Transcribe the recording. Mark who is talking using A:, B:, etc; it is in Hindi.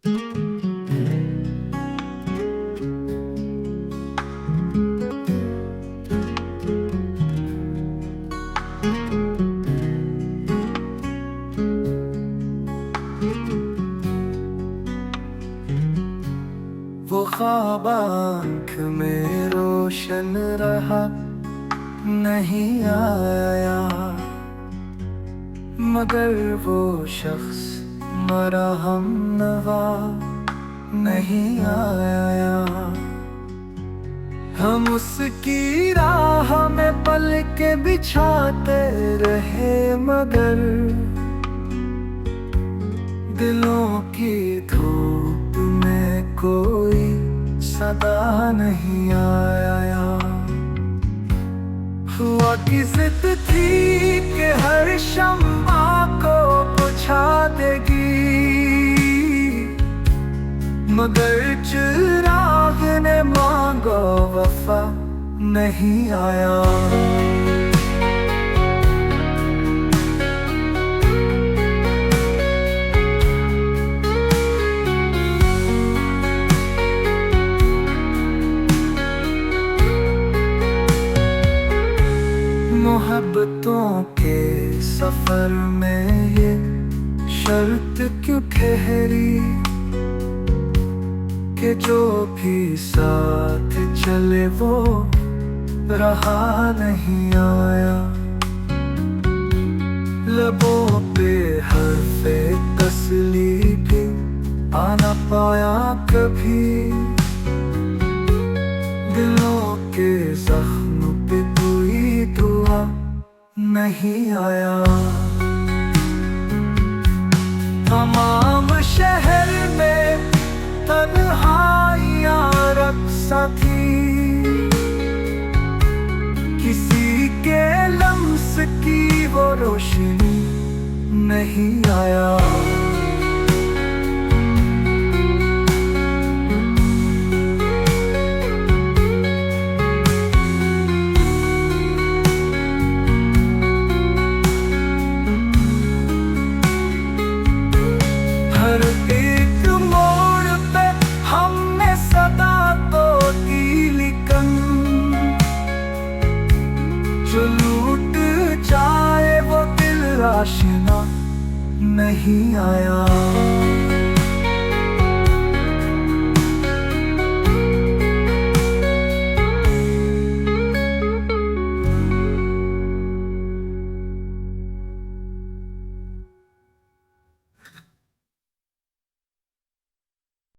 A: वो ख्वाब आँख में रोशन रहा, नहीं आया। मगर वो शख्स मरा हमनवा, नहीं आया। हम उसकी राह में पल के बिछाते रहे, मगर दिलों की धूप में कोई सदा नहीं आया। हुआ की जिद थी कि हर शम्मा को बुझा देगी, मगर चिराग ने मांगा वफा, नहीं आया। मोहब्बतों के सफर में ये शर्त क्यों ठहरी कि जो भी साथ चले वो रहा नहीं आया। लबों पे हर्फ़े तस्ली भी आना पाया कभी, दिलों के जख्म पे कोई दुआ नहीं आया। तमाम शहर में तन्हाइयाँ रक्सा थी, किसी के लम्स की वो रोशनी नहीं आया। हर एक मोड़ पे हमने सदा तो की, लेकिन जो लूट जाए वो दिल आशिना नहीं आया।